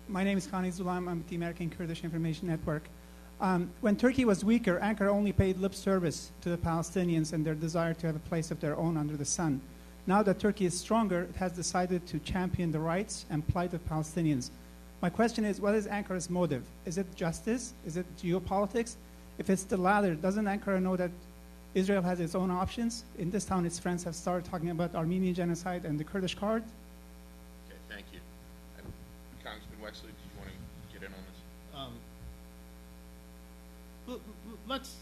My name is Khani Zulam. I'm with the American Kurdish Information Network. When Turkey was weaker, Ankara only paid lip service to the Palestinians and their desire to have a place of their own under the sun. Now that Turkey is stronger, it has decided to champion the rights and plight of Palestinians. My question is, what is Ankara's motive? Is it justice? Is it geopolitics? If it's the latter, doesn't Ankara know that Israel has its own options? In this town, its friends have started talking about Armenian genocide and the Kurdish card. Okay, thank you. Congressman Wexler, do you want to get in on this? Let's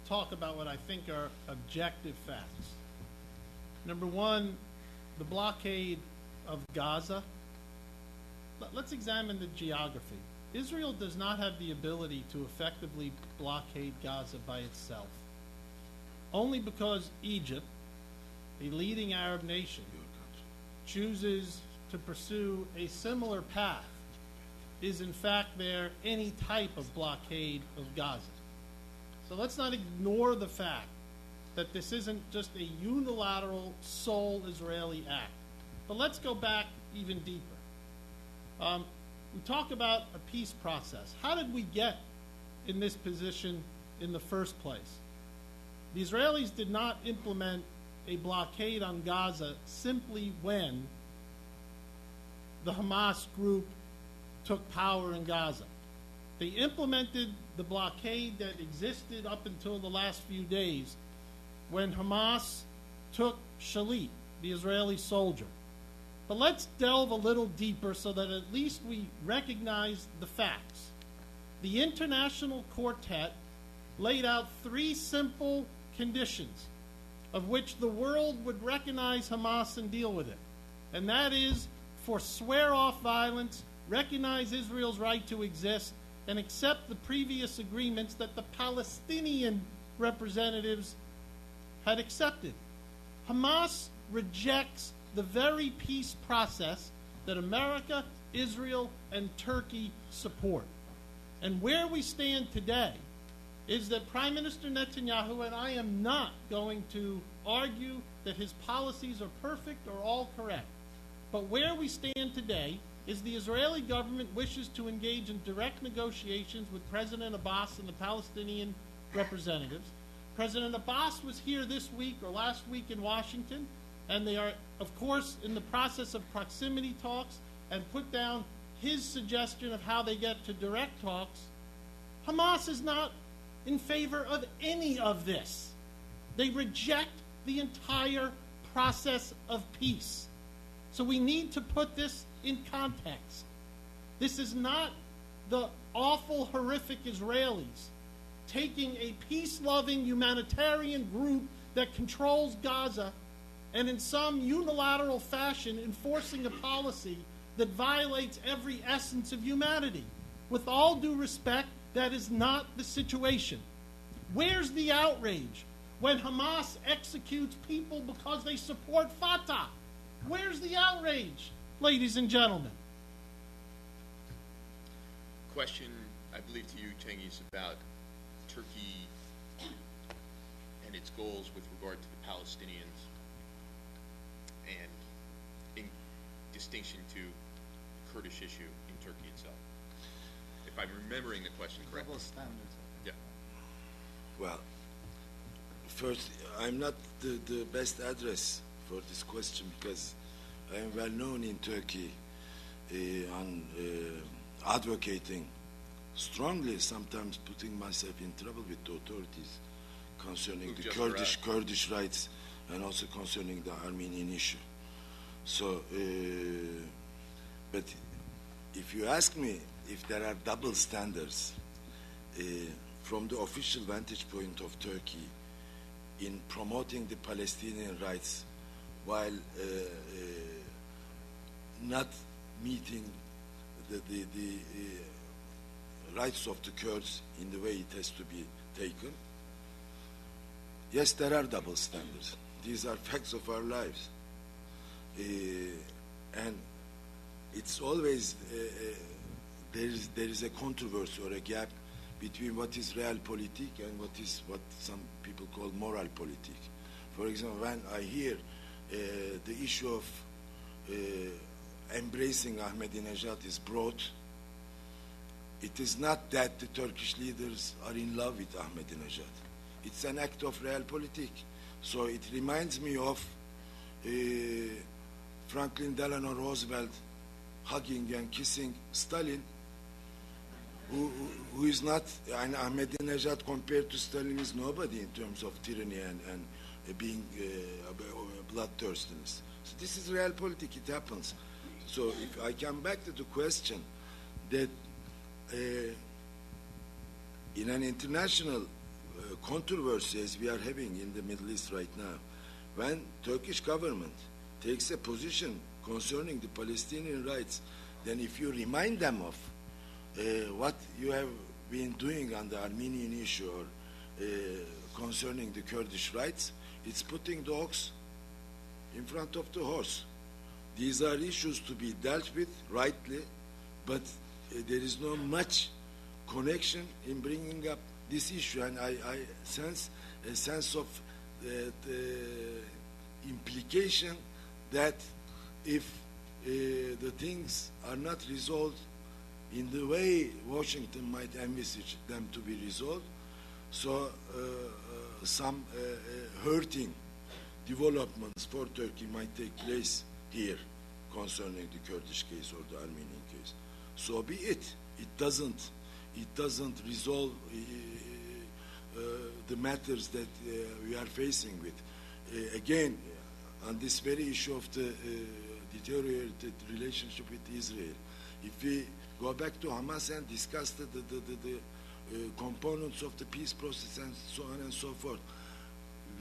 talk about what I think are objective facts. Number one, the blockade of Gaza. Let's examine the geography. Israel does not have the ability to effectively blockade Gaza by itself. Only because Egypt, a leading Arab nation, chooses to pursue a similar path is in fact there any type of blockade of Gaza. So let's not ignore the fact that this isn't just a unilateral sole Israeli act. But let's go back even deeper. We talk about a peace process. How did we get in this position in the first place? The Israelis did not implement a blockade on Gaza simply when the Hamas group took power in Gaza. They implemented the blockade that existed up until the last few days when Hamas took Shalit, the Israeli soldier. But let's delve a little deeper so that at least we recognize the facts. The International Quartet laid out 3 simple conditions of which the world would recognize Hamas and deal with it. And that is for swear-off violence, recognize Israel's right to exist, and accept the previous agreements that the Palestinian representatives had accepted. Hamas rejects the very peace process that America, Israel, and Turkey support. And where we stand today is that Prime Minister Netanyahu, and I am not going to argue that his policies are perfect or all correct, but where we stand today is the Israeli government wishes to engage in direct negotiations with President Abbas and the Palestinian representatives. President Abbas was here this week or last week in Washington, and they are, of course, in the process of proximity talks and put down his suggestion of how they get to direct talks. Hamas is not in favor of any of this. They reject the entire process of peace. So we need to put this in context. This is not the awful, horrific Israelis taking a peace-loving humanitarian group that controls Gaza and in some unilateral fashion enforcing a policy that violates every essence of humanity. With all due respect, that is not the situation. Where's the outrage when Hamas executes people because they support Fatah? Where's the outrage, ladies and gentlemen? Question, I believe, to you, Cengiz, about Turkey and its goals with regard to the Palestinians and in distinction to the Kurdish issue in Turkey itself. If I'm remembering the question correctly. Double standards. Yeah. Well, first, I'm not the best address for this question because I am well known in Turkey on advocating strongly, sometimes putting myself in trouble with the authorities concerning the Kurdish rights and also concerning the Armenian issue. So, but if you ask me if there are double standards from the official vantage point of Turkey in promoting the Palestinian rights while not meeting the rights of the Kurds in the way it has to be taken, yes, there are double standards. These are facts of our lives. And it's always, there is a controversy or a gap between what is realpolitik and what some people call moralpolitik. For example, when I hear the issue of embracing Ahmadinejad is brought it is not that the Turkish leaders are in love with Ahmadinejad. It's an act of realpolitik. So it reminds me of Franklin Delano Roosevelt hugging and kissing Stalin, who is not, and Ahmadinejad compared to Stalin is nobody in terms of tyranny and being bloodthirstiness. So this is realpolitik, it happens. So if I come back to the question that in an international controversy as we are having in the Middle East right now, when Turkish government takes a position concerning the Palestinian rights, then if you remind them of what you have been doing on the Armenian issue or concerning the Kurdish rights, it's putting the ox in front of the horse. These are issues to be dealt with rightly, but there is not much connection in bringing up this issue, and I sense a sense of the implication that if the things are not resolved in the way Washington might envisage them to be resolved, so some hurting developments for Turkey might take place here concerning the Kurdish case or the Armenian case. So be it. It doesn't resolve the matters that we are facing with. Again, on this very issue of the deteriorated relationship with Israel, if we go back to Hamas and discuss the components of the peace process and so on and so forth,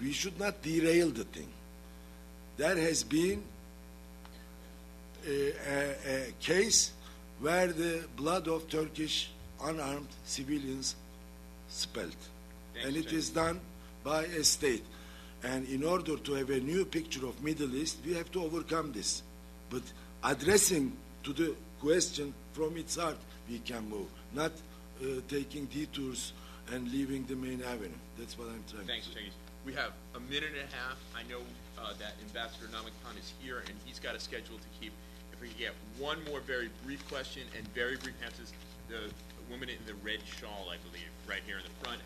we should not derail the thing. There has been a case where the blood of Turkish unarmed civilians spilled. And it is done by a state. And in order to have a new picture of Middle East, we have to overcome this. But addressing to the question from its heart, we can move. Not taking detours and leaving the main avenue. That's what I'm trying to say. Thanks, Cengiz. We have a minute and a half. I know that Ambassador Namıkhan is here, and he's got a schedule to keep. If we could get one more very brief question and very brief answers. The woman in the red shawl, I believe, right here in the front,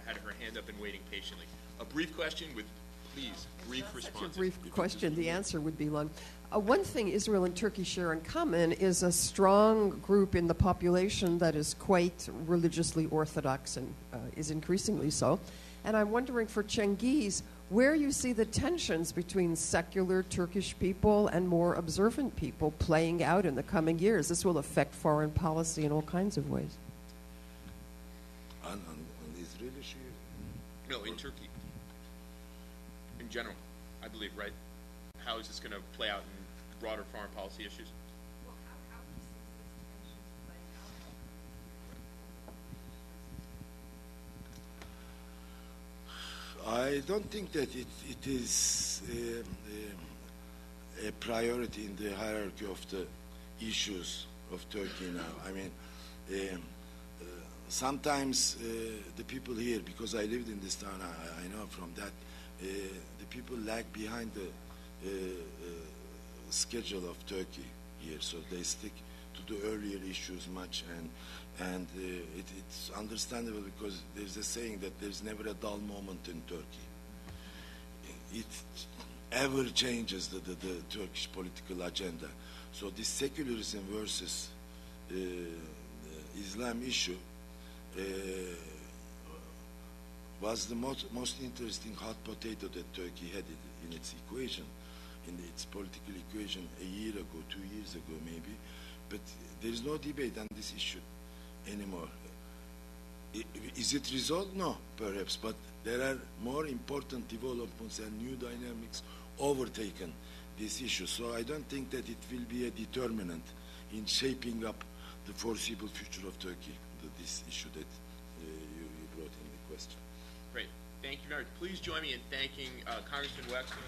had her hand up and waiting patiently. A brief question with, please, brief response. Such a brief question. The answer would be long. One thing Israel and Turkey share in common is a strong group in the population that is quite religiously orthodox and is increasingly so. And I'm wondering for Cengiz, where you see the tensions between secular Turkish people and more observant people playing out in the coming years. This will affect foreign policy in all kinds of ways. On the Israeli issue? No, in Turkey. In general, I believe, right? How is this going to play out in broader foreign policy issues? Well, how do you see these tensions playing out? I don't think that it is a priority in the hierarchy of the issues of Turkey now. I mean, sometimes the people here, because I lived in this town, I know from that, the people lag behind the schedule of Turkey here, so they stick to the earlier issues much, and it's understandable because there's a saying that there's never a dull moment in Turkey. It ever changes the Turkish political agenda. So this secularism versus Islam issue was the most interesting hot potato that Turkey had in its equation, in its political equation a year ago, 2 years ago maybe, but there is no debate on this issue anymore. Is it resolved? No, perhaps, but there are more important developments and new dynamics overtaken this issue. So I don't think that it will be a determinant in shaping up the foreseeable future of Turkey, this issue that you brought in the question. Great. Thank you very much. Please join me in thanking Congressman Wexler.